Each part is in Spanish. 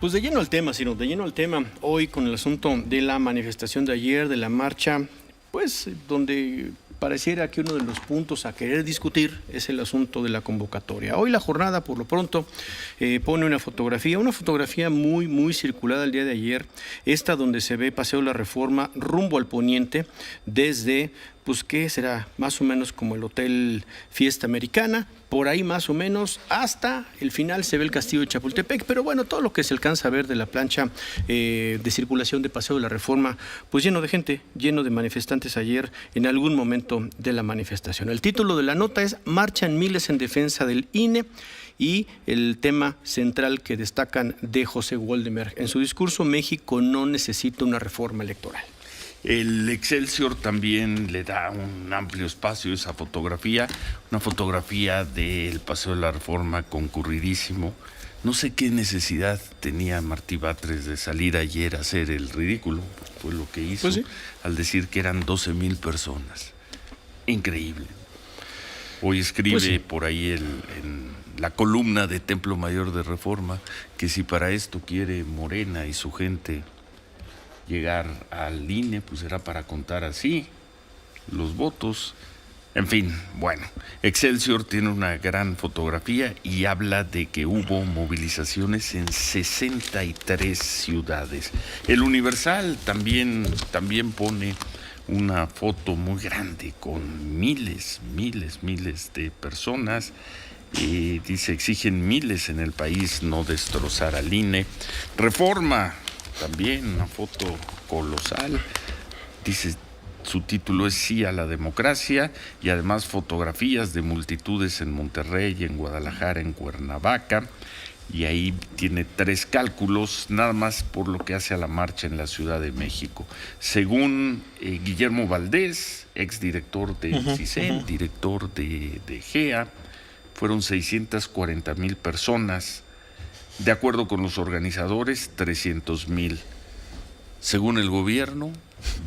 Pues de lleno al tema, Ciro, de lleno al tema. Hoy con el asunto de la manifestación de ayer, de la marcha, pues donde pareciera que uno de los puntos a querer discutir es el asunto de la convocatoria. Hoy la jornada, por lo pronto, pone una fotografía muy circulada el día de ayer, esta donde se ve Paseo de la Reforma rumbo al poniente desde, pues, ¿qué será? Más o menos como el Hotel Fiesta Americana, por ahí más o menos, hasta el final se ve el Castillo de Chapultepec, pero bueno, todo lo que se alcanza a ver de la plancha de circulación de Paseo de la Reforma, pues lleno de gente, lleno de manifestantes ayer en algún momento de la manifestación. El título de la nota es "Marchan miles en defensa del INE", y el tema central que destacan de José Waldemar en su discurso: México no necesita una reforma electoral. El Excelsior también le da un amplio espacio a esa fotografía, una fotografía del Paseo de la Reforma concurridísimo. No sé qué necesidad tenía Martí Batres de salir ayer a hacer el ridículo, fue lo que hizo, Pues sí, al decir que eran 12,000 personas. Increíble. Hoy escribe pues sí, por ahí en la columna de Templo Mayor de Reforma que si para esto quiere Morena y su gente llegar al INE, pues era para contar así los votos. En fin, bueno, Excelsior tiene una gran fotografía y habla de que hubo movilizaciones en 63 ciudades. El Universal también pone una foto muy grande con miles de personas. Dice, exigen miles en el país no destrozar al INE. Reforma, también una foto colosal. Dice, su título es "Sí a la democracia", y además fotografías de multitudes en Monterrey, en Guadalajara, en Cuernavaca. Y ahí tiene 3 cálculos, nada más por lo que hace a la marcha en la Ciudad de México. Según Guillermo Valdés, exdirector del CISEN, director de GEA, fueron 640,000 personas. De acuerdo con los organizadores, 300,000. Según el gobierno,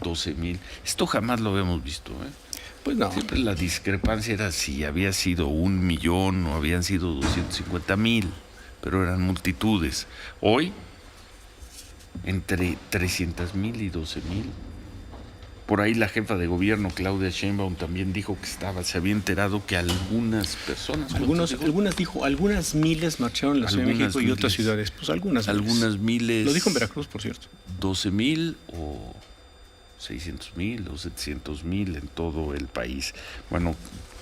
12,000. Esto jamás lo habíamos visto, ¿eh? pues no. Siempre la discrepancia era si había sido 1,000,000 o habían sido 250,000, pero eran multitudes. Hoy, entre 300,000 y 12,000. Por ahí la jefa de gobierno, Claudia Sheinbaum, también dijo que se había enterado que algunas personas... Algunas miles marcharon en la Ciudad de México y otras ciudades. Pues algunas miles. Lo dijo en Veracruz, por cierto. 12,000 o 600,000 o 700,000 en todo el país. Bueno,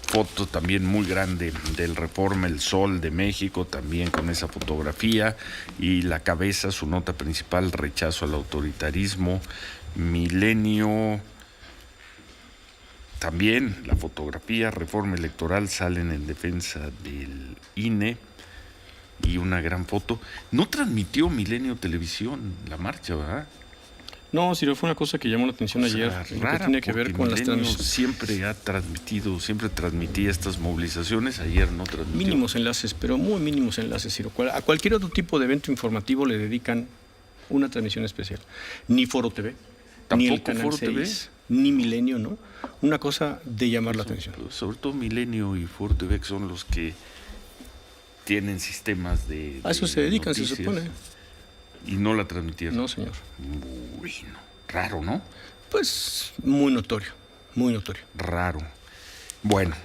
foto también muy grande del Reforma, El Sol de México, también con esa fotografía, y la cabeza, su nota principal: rechazo al autoritarismo. Milenio, también la fotografía, reforma electoral, salen en defensa del INE, y una gran foto. No transmitió Milenio Televisión la marcha, ¿verdad? No, Ciro, fue una cosa que llamó la atención ayer, Rara, que tiene que ver con las Milenio transmisiones. siempre transmitía estas movilizaciones, ayer no transmitió. Mínimos enlaces, pero muy mínimos enlaces, Ciro. A cualquier otro tipo de evento informativo le dedican una transmisión especial. Ni Foro TV, ni el Canal Foro 6, ni Milenio, ¿no? Una cosa de llamar la atención. Sobre todo Milenio y Foro TV, que son los que tienen sistemas de A eso se dedican, noticias, se supone. y no la transmitieron. No, señor. Bueno, raro, ¿no? Pues muy notorio, muy notorio. Raro. Bueno,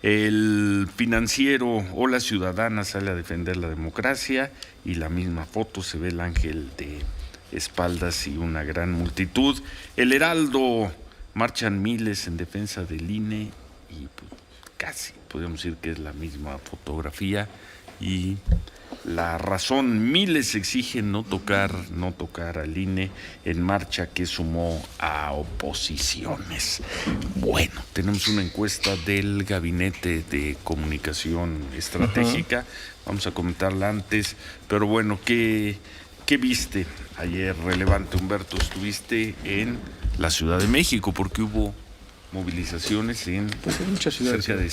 el Financiero o La Ciudadana sale a defender la democracia, y la misma foto se ve el ángel de espaldas y una gran multitud. El Heraldo, marchan miles en defensa del INE, y pues casi podemos decir que es la misma fotografía. Y La Razón, miles exigen no tocar al INE, en marcha que sumó a oposiciones. Bueno, tenemos una encuesta del Gabinete de Comunicación Estratégica, vamos a comentarla antes, pero bueno, ¿qué viste ayer relevante, Humberto? Estuviste en la Ciudad de México porque hubo movilizaciones en muchas ciudades, cerca de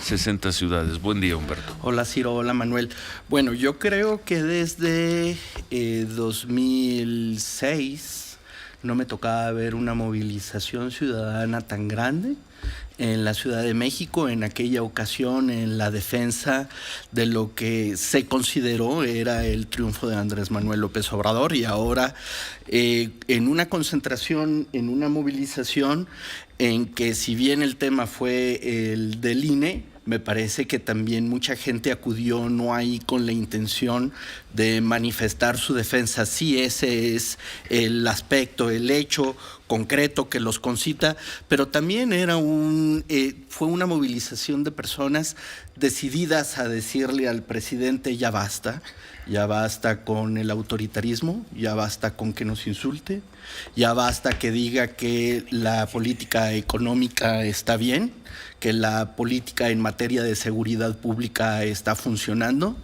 60 ciudades. Buen día, Humberto. Hola, Ciro. Hola, Manuel. Bueno, yo creo que desde 2006 no me tocaba ver una movilización ciudadana tan grande en la Ciudad de México, en aquella ocasión en la defensa de lo que se consideró era el triunfo de Andrés Manuel López Obrador, y ahora en una concentración, en una movilización en que, si bien el tema fue el del INE, me parece que también mucha gente acudió no ahí con la intención de manifestar su defensa. Sí, ese es el aspecto, el hecho concreto que los concita, pero también era fue una movilización de personas decididas a decirle al presidente: ya basta con el autoritarismo, ya basta con que nos insulte, ya basta que diga que la política económica está bien, que la política en materia de seguridad pública está funcionando,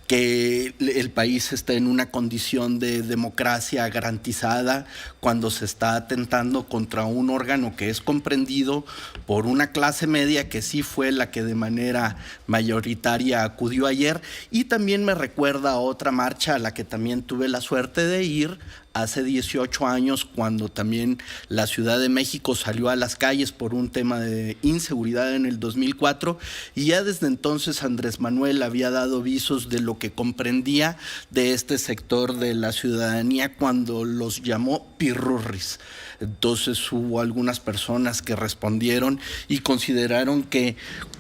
que el país está en una condición de democracia garantizada cuando se está atentando contra un órgano que es comprendido por una clase media que sí fue la que de manera mayoritaria acudió ayer. Y también me recuerda a otra marcha a la que también tuve la suerte de ir hace 18 años, cuando también la Ciudad de México salió a las calles por un tema de inseguridad en el 2004, y ya desde entonces Andrés Manuel había dado visos de lo que comprendía de este sector de la ciudadanía cuando los llamó pirurris. Entonces hubo algunas personas que respondieron y consideraron que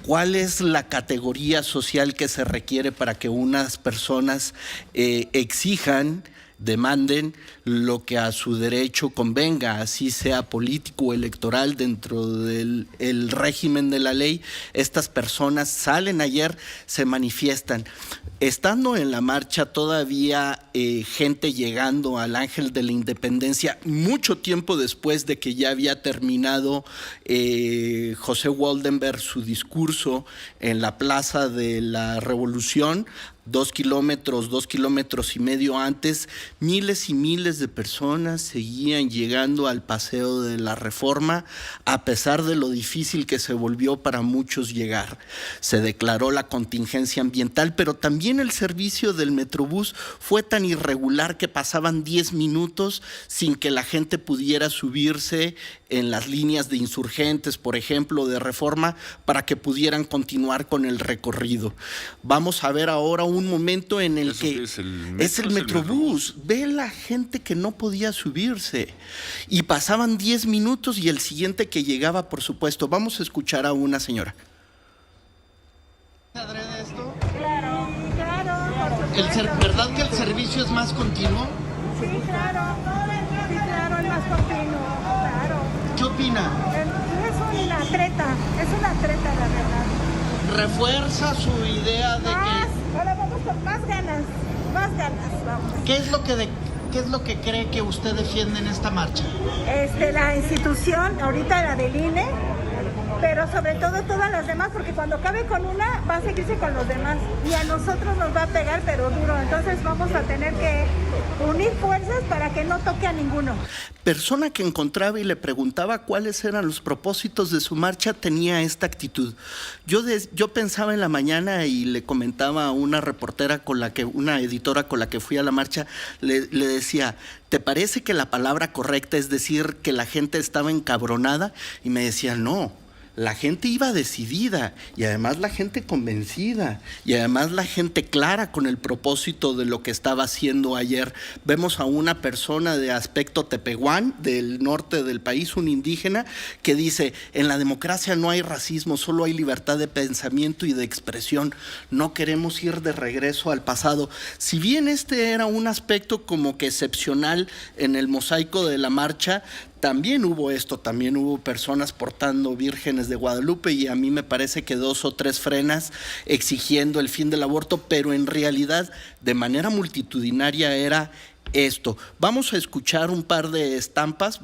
cuál es la categoría social que se requiere para que unas personas exijan, demanden lo que a su derecho convenga, así sea político o electoral, dentro del régimen de la ley. Estas personas salen ayer, se manifiestan. Estando en la marcha todavía gente llegando al Ángel de la Independencia, mucho tiempo después de que ya había terminado José Woldenberg su discurso en la Plaza de la Revolución, 2 kilómetros y medio antes, miles y miles de personas seguían llegando al Paseo de la Reforma, a pesar de lo difícil que se volvió para muchos llegar. Se declaró la contingencia ambiental, pero también el servicio del Metrobús fue tan irregular que pasaban 10 minutos sin que la gente pudiera subirse en las líneas de Insurgentes, por ejemplo, de Reforma, para que pudieran continuar con el recorrido. Vamos a ver ahora un momento en el que es el Metrobús. Ve la gente que no podía subirse y pasaban 10 minutos y el siguiente que llegaba, por supuesto. Vamos a escuchar a una señora. ¿Adrede esto? Claro, por supuesto. ¿Verdad que el servicio es más continuo? Sí, claro, es más continuo, claro. ¿Qué opina? Es una treta, la verdad. ¿Refuerza su idea de Ahora vamos con más ganas, vamos. ¿Qué es lo que cree que usted defiende en esta marcha? La institución, ahorita la del INE, pero sobre todo todas las demás, porque cuando acabe con una va a seguirse con los demás y a nosotros nos va a pegar pero duro, entonces vamos a tener que unir fuerzas para que no toque a ninguno. Persona que encontraba y le preguntaba cuáles eran los propósitos de su marcha tenía esta actitud. Yo pensaba en la mañana y le comentaba a una reportera una editora con la que fui a la marcha, le decía: ¿te parece que la palabra correcta es decir que la gente estaba encabronada? Y me decía: no. La gente iba decidida, y además la gente convencida, y además la gente clara con el propósito de lo que estaba haciendo ayer. Vemos a una persona de aspecto tepehuán, del norte del país, un indígena, que dice: en la democracia no hay racismo, solo hay libertad de pensamiento y de expresión. No queremos ir de regreso al pasado. Si bien este era un aspecto como que excepcional en el mosaico de la marcha, también hubo personas portando vírgenes de Guadalupe, y a mí me parece que 2 o 3 frenas exigiendo el fin del aborto, pero en realidad de manera multitudinaria era esto. Vamos a escuchar un par de estampas,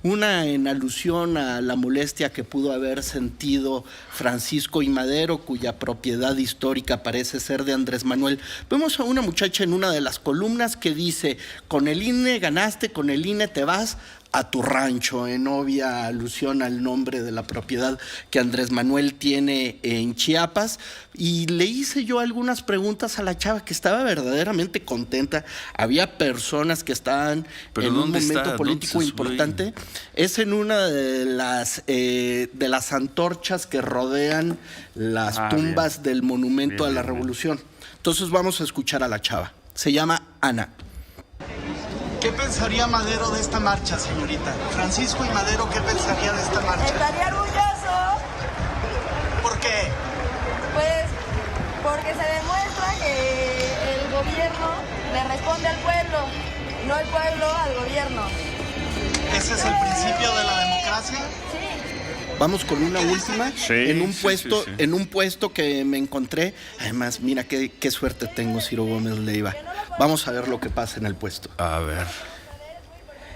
una en alusión a la molestia que pudo haber sentido Francisco I. Madero, cuya propiedad histórica parece ser de Andrés Manuel. Vemos a una muchacha en una de las columnas que dice: con el INE ganaste, con el INE te vas, a tu rancho, en obvia alusión al nombre de la propiedad que Andrés Manuel tiene en Chiapas. Y le hice yo algunas preguntas a la chava, que estaba verdaderamente contenta. Había personas que estaban en un momento político importante. Es en una de las antorchas que rodean las tumbas del Monumento a la Revolución. Entonces vamos a escuchar a la chava. Se llama Ana. ¿Qué pensaría Madero de esta marcha, señorita? Francisco y Madero, ¿qué pensaría de esta marcha? Estaría orgulloso. ¿Por qué? Pues porque se demuestra que el gobierno le responde al pueblo, no el pueblo al gobierno. ¿Ese es el principio de la democracia? Sí. Vamos con una última, sí, en un puesto que me encontré. Además, mira qué suerte tengo, Ciro Gómez Leiva. Vamos a ver lo que pasa en el puesto. A ver.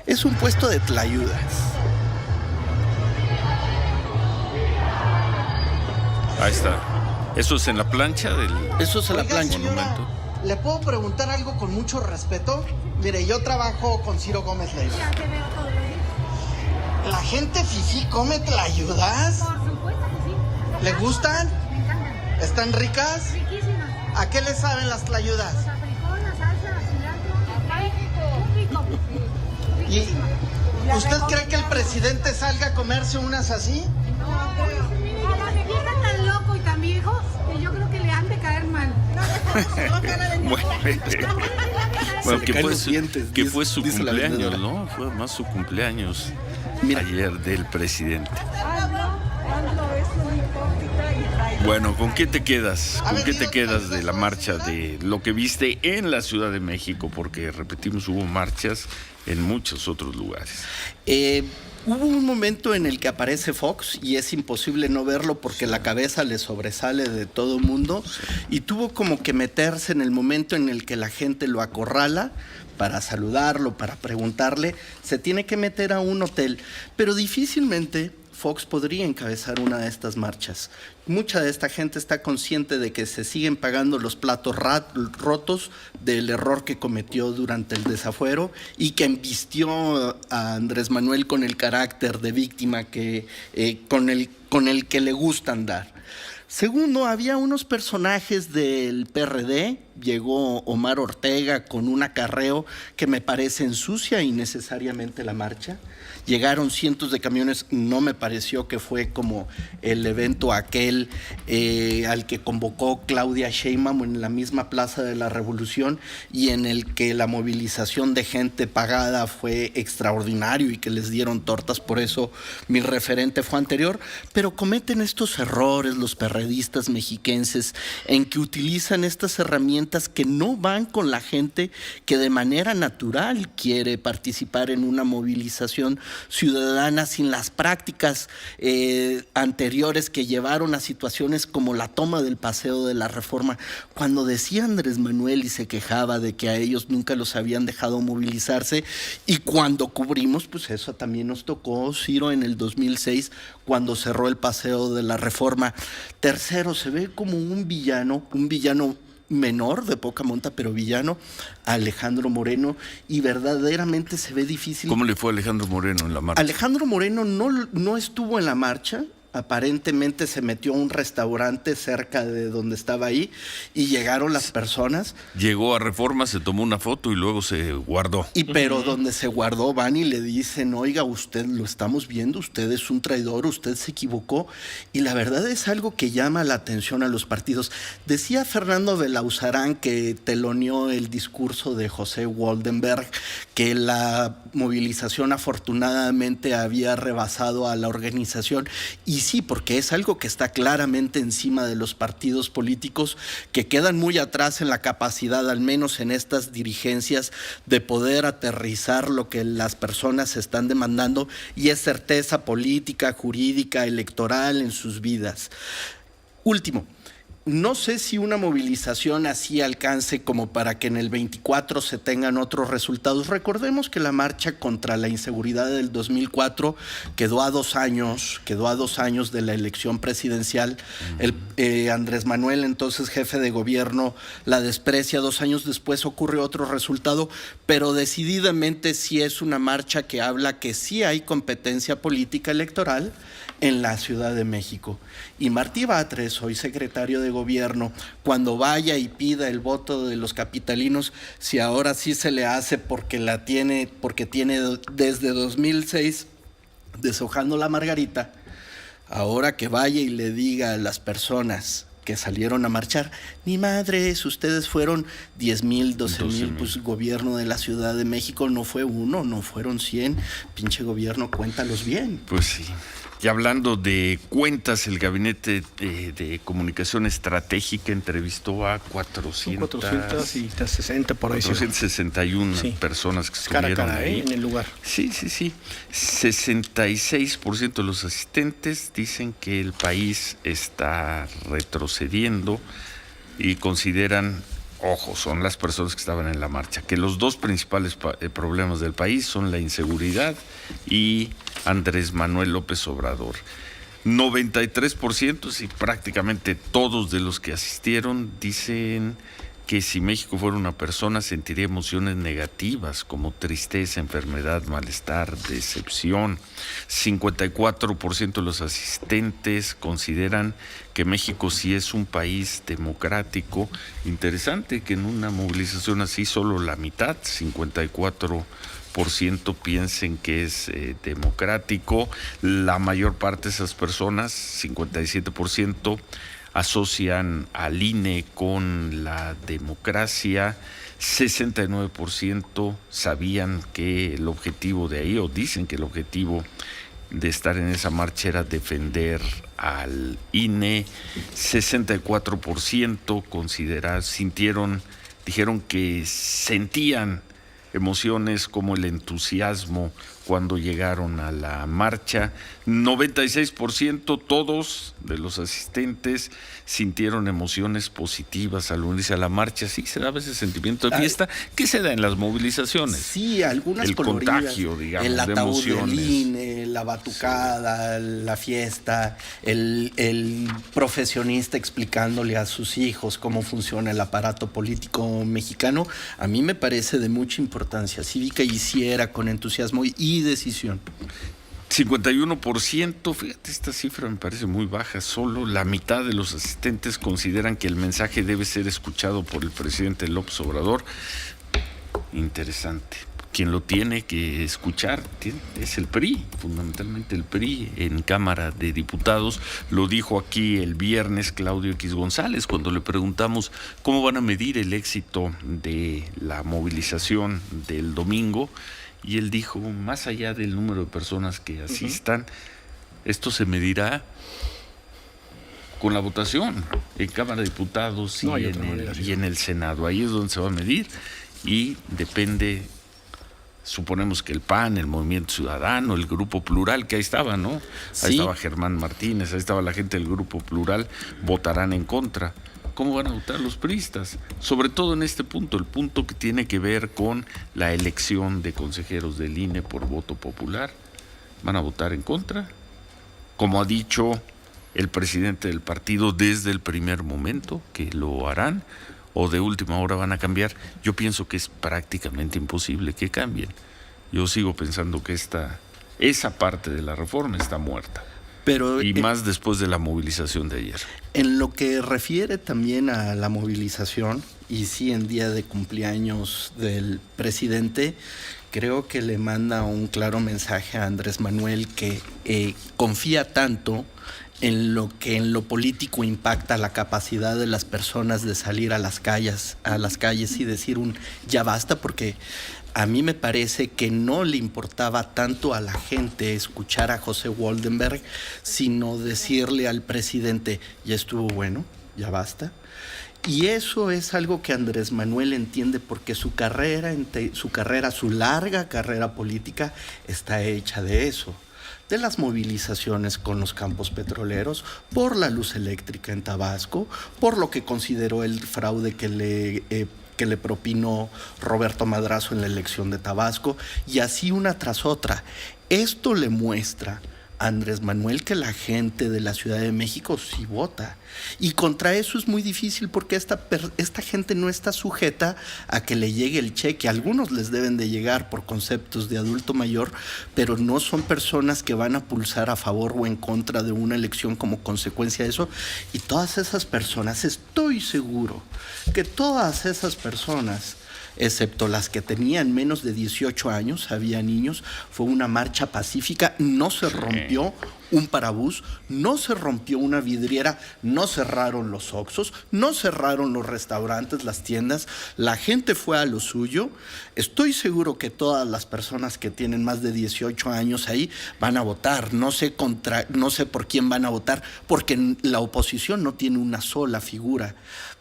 Es un puesto de tlayudas. Ahí está. ¿Eso es en la plancha del Eso es en la plancha. monumento? ¿Le puedo preguntar algo con mucho respeto? Mire, yo trabajo con Ciro Gómez Leiva. ¿La gente fifí come tlayudas? Por supuesto que sí. ¿Le gustan? Me encantan. ¿Están ricas? Riquísimas. ¿A qué le saben las tlayudas? La frijol, la salsa, cilantro. Muy rico. ¿Y usted cree que el presidente salga a comerse unas así? No creo. Me está tan loco y tan viejo que yo creo que le han de caer mal. Bueno, Se le caen los dientes, que fue su dice la cumpleaños, vendedora. ¿no? Fue más su cumpleaños Mira. ayer del presidente. AMLO es un hipócrita y traidor. Bueno, ¿con qué te quedas? ¿Con qué te quedas de la marcha, de lo que viste en la Ciudad de México? Porque, repetimos, hubo marchas en muchos otros lugares. Hubo un momento en el que aparece Fox y es imposible no verlo porque la cabeza le sobresale de todo mundo, y tuvo como que meterse en el momento en el que la gente lo acorrala para saludarlo, para preguntarle. Se tiene que meter a un hotel, pero difícilmente Fox podría encabezar una de estas marchas. Mucha de esta gente está consciente de que se siguen pagando los platos rotos del error que cometió durante el desafuero y que embistió a Andrés Manuel con el carácter de víctima con el que le gusta andar. Segundo, había unos personajes del PRD. Llegó Omar Ortega con un acarreo que me parece ensucia innecesariamente la marcha. Llegaron cientos de camiones, no me pareció que fue como el evento aquel al que convocó Claudia Sheinbaum en la misma Plaza de la Revolución y en el que la movilización de gente pagada fue extraordinario y que les dieron tortas. Por eso mi referente fue anterior, pero cometen estos errores los perredistas mexiquenses en que utilizan estas herramientas que no van con la gente que de manera natural quiere participar en una movilización ciudadana, sin las prácticas anteriores que llevaron a situaciones como la toma del Paseo de la Reforma. Cuando decía Andrés Manuel y se quejaba de que a ellos nunca los habían dejado movilizarse, y cuando cubrimos, pues eso también nos tocó, Ciro, en el 2006, cuando cerró el Paseo de la Reforma. Tercero, se ve como un villano menor, de poca monta, pero villano, Alejandro Moreno, y verdaderamente se ve difícil. ¿Cómo le fue a Alejandro Moreno en la marcha? Alejandro Moreno no estuvo en la marcha. Aparentemente se metió a un restaurante cerca de donde estaba ahí y llegaron las personas. Llegó a Reforma, se tomó una foto y luego se guardó. Pero donde se guardó van y le dicen: oiga, usted lo estamos viendo, usted es un traidor, usted se equivocó. Y la verdad es algo que llama la atención a los partidos. Decía Fernando Belauzarán, que teloneó el discurso de José Woldenberg, que la movilización afortunadamente había rebasado a la organización. Y sí, porque es algo que está claramente encima de los partidos políticos, que quedan muy atrás en la capacidad, al menos en estas dirigencias, de poder aterrizar lo que las personas están demandando, y es certeza política, jurídica, electoral en sus vidas. Último, No sé si una movilización así alcance como para que en el 24 se tengan otros resultados. Recordemos que la marcha contra la inseguridad del 2004 quedó a 2 años de la elección presidencial. Andrés Manuel, entonces jefe de gobierno, la desprecia. 2 años después ocurre otro resultado, pero decididamente sí es una marcha que habla que sí hay competencia política electoral en la Ciudad de México. Y Martí Batres, hoy secretario de Gobierno, cuando vaya y pida el voto de los capitalinos, si ahora sí se le hace porque tiene desde 2006 deshojando la margarita, ahora que vaya y le diga a las personas que salieron a marchar, ni madres, ustedes fueron 10,000, 12,000, pues gobierno de la Ciudad de México no fue 1, no fueron 100, pinche gobierno, cuéntalos bien. Pues sí. Y hablando de cuentas, el Gabinete de Comunicación Estratégica entrevistó a 460 por ahí. 461 sí. Personas que estuvieron cara, ahí. En el lugar. Sí. 66% de los asistentes dicen que el país está retrocediendo y consideran, ojo, son las personas que estaban en la marcha, que los 2 principales problemas del país son la inseguridad y Andrés Manuel López Obrador. 93% y prácticamente todos de los que asistieron dicen que si México fuera una persona sentiría emociones negativas como tristeza, enfermedad, malestar, decepción. 54% de los asistentes consideran que México sí es un país democrático. Interesante que en una movilización así solo la mitad, 54% piensen que es democrático. La mayor parte de esas personas, 57%, asocian al INE con la democracia. 69% sabían que el objetivo de ahí, o dicen que el objetivo de estar en esa marcha era defender al INE. 64% dijeron que sentían emociones como el entusiasmo cuando llegaron a la marcha. 96% todos de los asistentes sintieron emociones positivas al unirse a la marcha. Sí, se daba ese sentimiento de fiesta que se da en las movilizaciones. Sí, algunas el coloridas, contagio, digamos, el ataúd de emociones. del INE, la batucada, sí. La fiesta, el profesionista explicándole a sus hijos cómo funciona el aparato político mexicano. A mí me parece de mucha importancia cívica y sí era con entusiasmo y decisión. 51%, fíjate, esta cifra me parece muy baja, solo la mitad de los asistentes consideran que el mensaje debe ser escuchado por el presidente López Obrador. Interesante. Quien lo tiene que escuchar es el PRI, fundamentalmente el PRI en Cámara de Diputados. Lo dijo aquí el viernes Claudio X González cuando le preguntamos cómo van a medir el éxito de la movilización del domingo. Y él dijo, más allá del número de personas que asistan, esto se medirá con la votación en Cámara de Diputados y en el Senado. Ahí es donde se va a medir y depende, suponemos que el PAN, el Movimiento Ciudadano, el Grupo Plural, que ahí estaba, ¿no? Sí. Ahí estaba Germán Martínez, ahí estaba la gente del Grupo Plural, votarán en contra. ¿Cómo van a votar los priistas? Sobre todo en este punto, el punto que tiene que ver con la elección de consejeros del INE por voto popular. ¿Van a votar en contra? Como ha dicho el presidente del partido desde el primer momento, que lo harán, o de última hora van a cambiar. Yo pienso que es prácticamente imposible que cambien. Yo sigo pensando que esa parte de la reforma está muerta. Pero, y más después de la movilización de ayer. En lo que refiere también a la movilización, y sí en día de cumpleaños del presidente, creo que le manda un claro mensaje a Andrés Manuel que confía tanto en lo que en lo político impacta la capacidad de las personas de salir a las calles y decir un ya basta, porque a mí me parece que no le importaba tanto a la gente escuchar a José Woldenberg, sino decirle al presidente, ya estuvo bueno, ya basta. Y eso es algo que Andrés Manuel entiende porque su larga carrera política está hecha de eso. de las movilizaciones con los campos petroleros, por la luz eléctrica en Tabasco, por lo que consideró el fraude que le propinó Roberto Madrazo en la elección de Tabasco, y así una tras otra. Esto le muestra a Andrés Manuel que la gente de la Ciudad de México sí vota. Y contra eso es muy difícil porque esta gente no está sujeta a que le llegue el cheque. Algunos les deben de llegar por conceptos de adulto mayor, pero no son personas que van a pulsar a favor o en contra de una elección como consecuencia de eso. Y todas esas personas, estoy seguro que todas esas personas, excepto las que tenían menos de 18 años, había niños, fue una marcha pacífica, no se rompió un parabús, no se rompió una vidriera, no cerraron los Oxxos, no cerraron los restaurantes, las tiendas, la gente fue a lo suyo. Estoy seguro que todas las personas que tienen más de 18 años ahí van a votar, no sé por quién van a votar, porque la oposición no tiene una sola figura.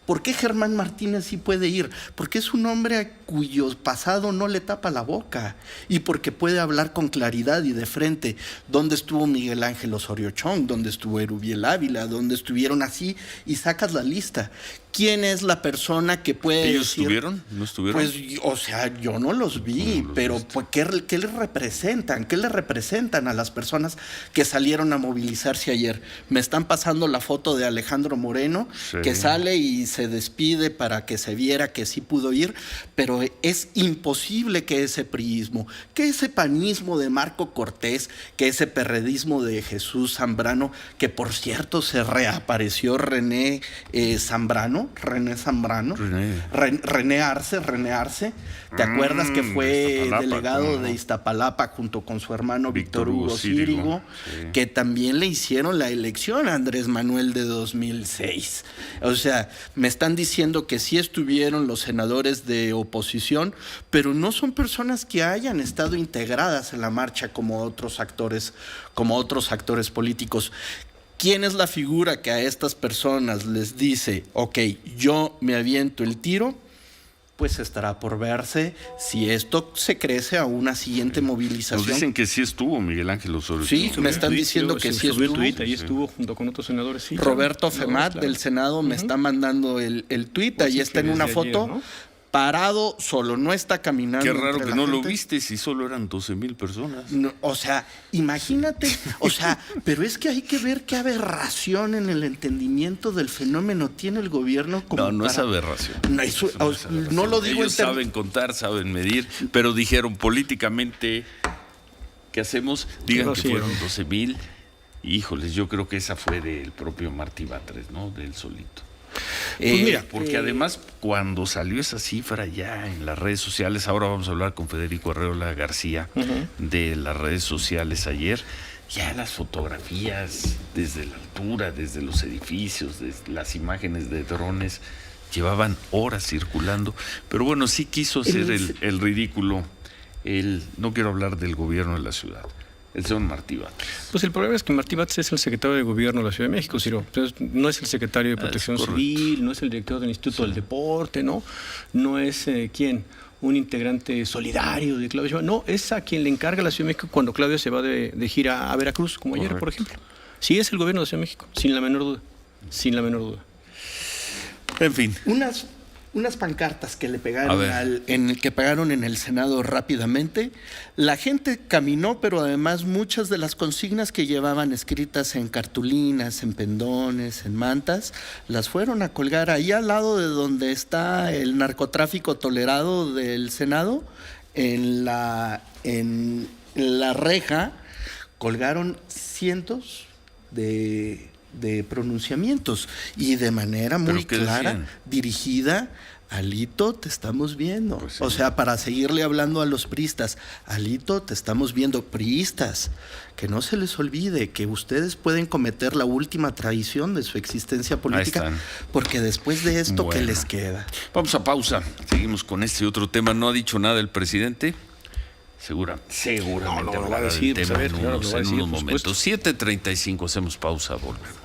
¿Por qué Germán Martínez sí puede ir? Porque es un hombre cuyo pasado no le tapa la boca y porque puede hablar con claridad y de frente. ¿Dónde estuvo Miguel Ángel Osorio Chong? ¿Dónde estuvo Erubiel Ávila? ¿Dónde estuvieron así? Y sacas la lista. ¿Quién es la persona que puede ¿Ellos decir? estuvieron? ¿No estuvieron? Pues, o sea, yo no los vi, pero pues, ¿qué les representan? ¿Qué le representan a las personas que salieron a movilizarse ayer? Me están pasando la foto de Alejandro Moreno, sí, que sale y se despide para que se viera que sí pudo ir, pero es imposible que ese priismo, que ese panismo de Marco Cortés, que ese perredismo de Jesús Zambrano, que por cierto se reapareció René Zambrano, René Arce, ¿te acuerdas que fue delegado de Iztapalapa junto con su hermano Víctor Hugo Círigo, sí, que también le hicieron la elección a Andrés Manuel de 2006? O sea, me están diciendo que sí estuvieron los senadores de oposición, pero no son personas que hayan estado integradas en la marcha como otros actores políticos. ¿Quién es la figura que a estas personas les dice, ok, yo me aviento el tiro? Pues estará por verse si esto se crece a una siguiente movilización. Nos dicen que sí estuvo Miguel Ángel Osorio. Sí, me están diciendo que sí estuvo. Ahí estuvo junto con otros senadores. Sí, Roberto Femat del Senado me está mandando el tuit, ahí está en una foto. Ayer, ¿no? Parado solo, no está caminando. Qué raro que no lo viste si solo eran 12,000 personas. No, o sea, imagínate, o sea, pero es que hay que ver qué aberración en el entendimiento del fenómeno tiene el gobierno. Como no es aberración. No lo digo. Ellos saben contar, saben medir, pero dijeron políticamente, ¿qué hacemos? Digan que fueron 12,000. Híjoles, yo creo que esa fue del propio Martí Batres, ¿no? Del solito. Pues mira, porque además cuando salió esa cifra ya en las redes sociales, ahora vamos a hablar con Federico Arreola García de las redes sociales ayer, ya las fotografías desde la altura, desde los edificios, desde las imágenes de drones, llevaban horas circulando, pero bueno, sí quiso hacer el ridículo. No quiero hablar del gobierno de la ciudad. El señor Martí Batres. Pues el problema es que Martí Batres es el secretario de Gobierno de la Ciudad de México, Ciro. Entonces, no es el secretario de Protección Civil, no es el director del Instituto del Deporte, ¿no? No es, ¿quién? Un integrante solidario de Claudia Sheinbaum. No, es a quien le encarga la Ciudad de México cuando Claudia se va de gira a Veracruz, como ayer, por ejemplo. Sí, es el gobierno de la Ciudad de México, sin la menor duda. Sin la menor duda. En fin. Unas pancartas que le pegaron pegaron en el Senado rápidamente. La gente caminó, pero además muchas de las consignas que llevaban escritas en cartulinas, en pendones, en mantas, las fueron a colgar ahí al lado de donde está el narcotráfico tolerado del Senado, en la reja colgaron cientos de pronunciamientos y de manera muy clara, dirigida: Alito, te estamos viendo. Pues sí. O sea, para seguirle hablando a los priistas: Alito, te estamos viendo. Priistas, que no se les olvide que ustedes pueden cometer la última traición de su existencia política, porque después de esto, ¿qué les queda? Vamos a pausa, seguimos con este otro tema. No ha dicho nada el presidente. Seguramente lo va a decir, en unos momentos. 7:35, hacemos pausa, volvemos.